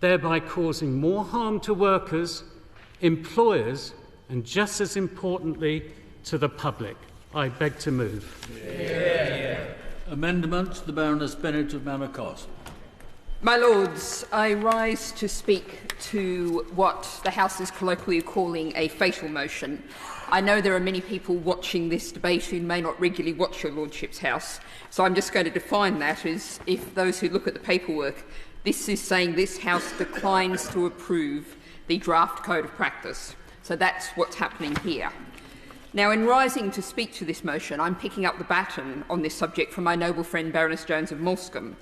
thereby causing more harm to workers, employers, and just as importantly, to the public. I beg to move. Amendment, the Baroness Bennett of Manor Cross. My Lords, I rise to speak to what the House is colloquially calling a fatal motion. I know there are many people watching this debate who may not regularly watch your Lordship's House, so I'm just going to define that as, if those who look at the paperwork, this is saying this House declines to approve the draft Code of Practice. So that's what's happening here. Now, in rising to speak to this motion, I'm picking up the baton on this subject from my noble friend Baroness Jones of Moulsecoomb,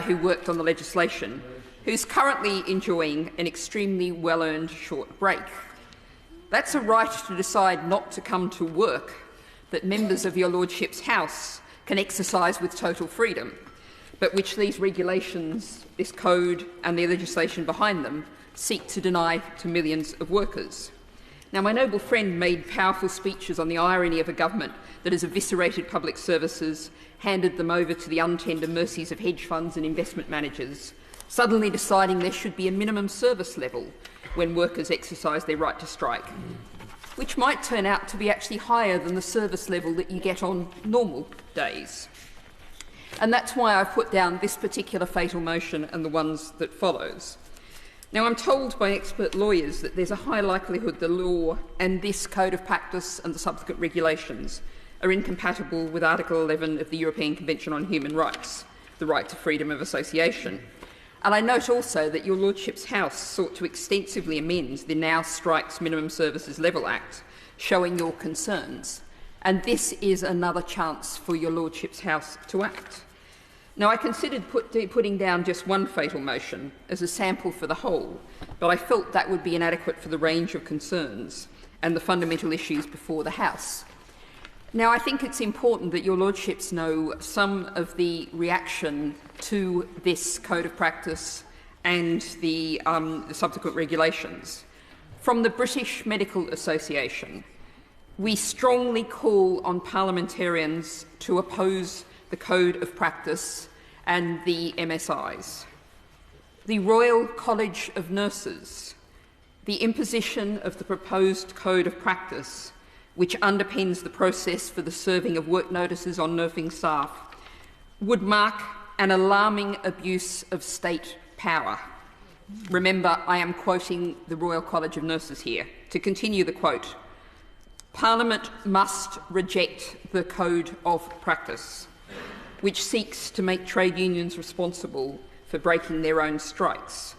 who worked on the legislation, who's currently enjoying an extremely well-earned short break. That's a right to decide not to come to work that members of your Lordship's House can exercise with total freedom, but which these regulations, this code and the legislation behind them seek to deny to millions of workers. Now, my noble friend made powerful speeches on the irony of a government that has eviscerated public services, handed them over to the untender mercies of hedge funds and investment managers, suddenly deciding there should be a minimum service level when workers exercise their right to strike, which might turn out to be actually higher than the service level that you get on normal days. And that's why I've put down this particular fatal motion and the ones that follows. Now, I'm told by expert lawyers that there's a high likelihood the law and this Code of Practice and the subsequent regulations are incompatible with Article 11 of the European Convention on Human Rights, the right to freedom of association. And I note also that your Lordship's House sought to extensively amend the Now Strikes Minimum Services Level Act, showing your concerns. And this is another chance for your Lordship's House to act. Now, I considered putting down just one fatal motion as a sample for the whole, but I felt that would be inadequate for the range of concerns and the fundamental issues before the House. Now, I think it's important that your Lordships know some of the reaction to this Code of Practice and the subsequent regulations. From the British Medical Association, we strongly call on parliamentarians to oppose the Code of Practice and the MSIs. The Royal College of Nurses, the imposition of the proposed Code of Practice, which underpins the process for the serving of work notices on nursing staff, would mark an alarming abuse of state power. Remember, I am quoting the Royal College of Nurses here. To continue the quote, Parliament must reject the Code of Practice, which seeks to make trade unions responsible for breaking their own strikes.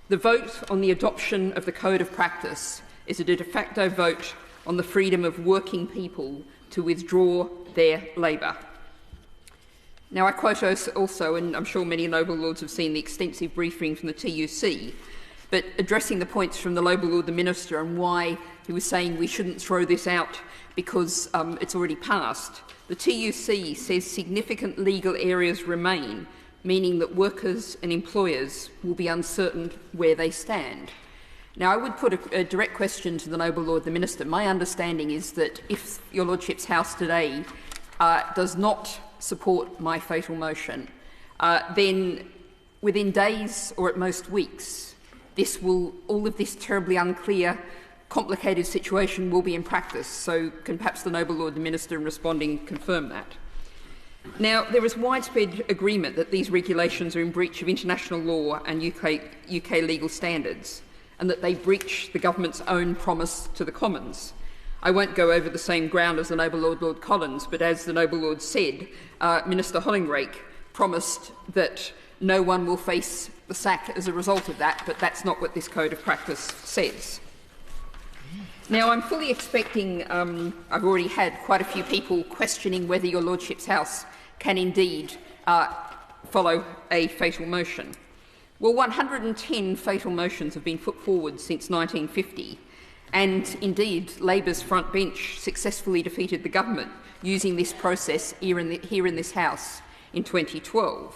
The vote on the adoption of the Code of Practice is a de facto vote on the freedom of working people to withdraw their labour. Now, I quote also, and I'm sure many noble lords have seen the extensive briefing from the TUC, but addressing the points from the noble lord the Minister and why he was saying we shouldn't throw this out because it's already passed. The TUC says significant legal areas remain, meaning that workers and employers will be uncertain where they stand. Now, I would put a direct question to the noble lord the Minister. My understanding is that if your Lordship's House today does not support my fatal motion, then within days or at most weeks, all of this terribly unclear, complicated situation will be in practice. So can perhaps the noble lord the Minister in responding confirm that? Now, there is widespread agreement that these regulations are in breach of international law and UK legal standards, and that they breach the government's own promise to the Commons. I won't go over the same ground as the noble Lord Collins, but as the noble Lord said, Minister Hollingrake promised that no one will face the sack as a result of that, but that's not what this Code of Practice says. Now, I'm fully expecting, I've already had quite a few people questioning whether your Lordship's House can indeed follow a fatal motion. Well, 110 fatal motions have been put forward since 1950, and indeed Labor's front bench successfully defeated the government using this process here in this House in 2012.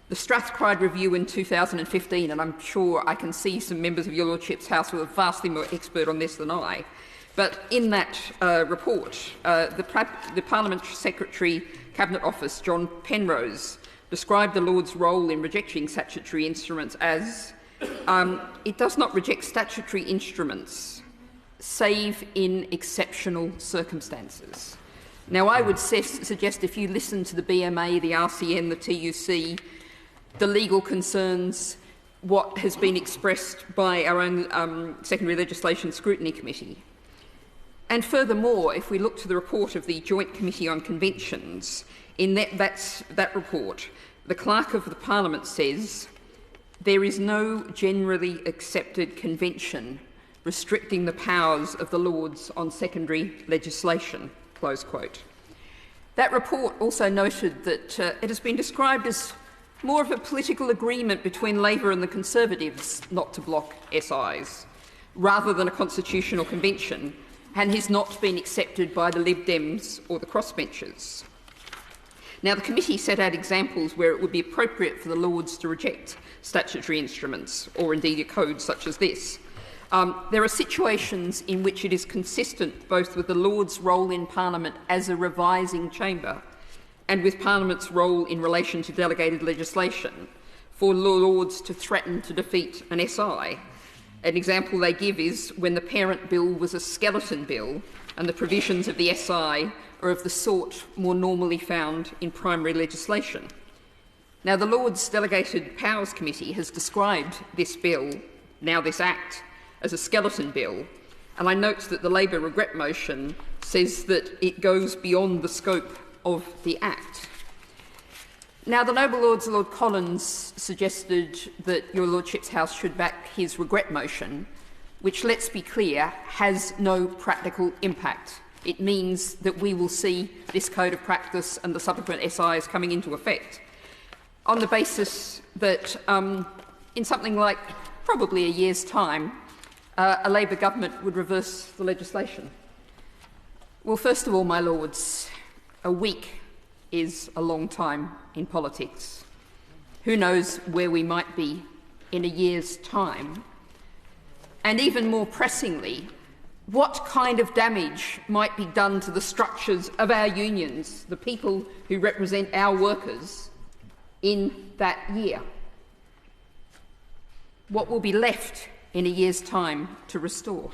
The Strathclyde Review in 2015, and I'm sure I can see some members of your Lordship's House who are vastly more expert on this than I, but in that report, the Parliament Secretary Cabinet Office, John Penrose, described the Lord's role in rejecting statutory instruments as it does not reject statutory instruments, save in exceptional circumstances. Now, I would suggest if you listen to the BMA, the RCN, the TUC, the legal concerns, what has been expressed by our own Secondary Legislation Scrutiny Committee. And furthermore, if we look to the report of the Joint Committee on Conventions, in that report, the Clerk of the Parliament says, "There is no generally accepted convention restricting the powers of the Lords on secondary legislation," close quote. That report also noted that it has been described as more of a political agreement between Labor and the Conservatives not to block SIs, rather than a constitutional convention, and has not been accepted by the Lib Dems or the crossbenchers. Now, the committee set out examples where it would be appropriate for the Lords to reject statutory instruments, or indeed a code such as this. There are situations in which it is consistent both with the Lords' role in Parliament as a revising chamber and with Parliament's role in relation to delegated legislation for Lords to threaten to defeat an SI. An example they give is when the parent bill was a skeleton bill and the provisions of the SI are of the sort more normally found in primary legislation. Now, the Lords Delegated Powers Committee has described this bill, now this Act, as a skeleton bill, and I note that the Labor regret motion says that it goes beyond the scope of the Act. Now, the noble Lord Collins suggested that your Lordship's House should back his regret motion, which, let's be clear, has no practical impact. It means that we will see this code of practice and the subsequent SIs coming into effect on the basis that in something like probably a year's time, a Labor government would reverse the legislation. Well, first of all, my Lords, a week is a long time in politics. Who knows where we might be in a year's time? And even more pressingly, what kind of damage might be done to the structures of our unions, the people who represent our workers, in that year? What will be left in a year's time to restore?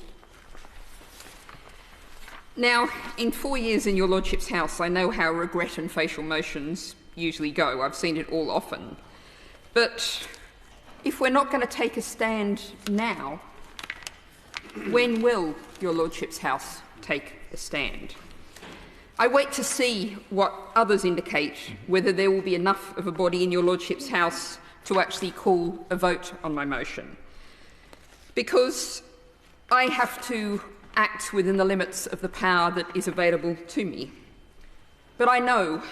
Now, in 4 years in your Lordship's House, I know how regret and facial motions usually go. I've seen it all often. But if we're not going to take a stand now, when will your Lordship's House take a stand? I wait to see what others indicate, whether there will be enough of a body in your Lordship's House to actually call a vote on my motion. Because I have to act within the limits of the power that is available to me. But I know,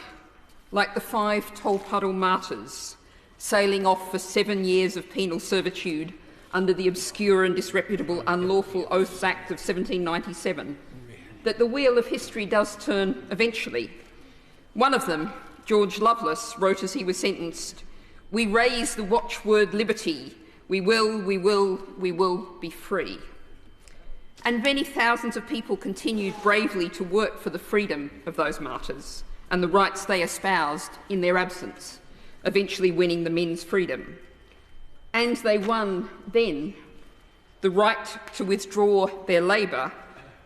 like the 5 Tolpuddle martyrs sailing off for 7 years of penal servitude under the obscure and disreputable Unlawful Oaths Act of 1797, that the wheel of history does turn eventually. One of them, George Lovelace, wrote as he was sentenced, "We raise the watchword liberty. We will be free." And many thousands of people continued bravely to work for the freedom of those martyrs and the rights they espoused in their absence, eventually winning the men's freedom. And they won then the right to withdraw their labour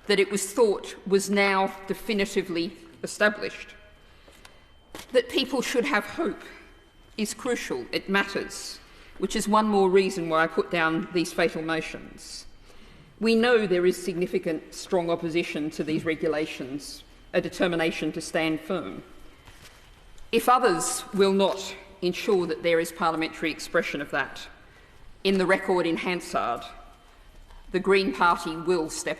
that it was thought was now definitively established. That people should have hope is crucial, it matters, which is one more reason why I put down these fatal motions. We know there is significant, strong opposition to these regulations, a determination to stand firm. If others will not ensure that there is parliamentary expression of that in the record in Hansard, the Green Party will step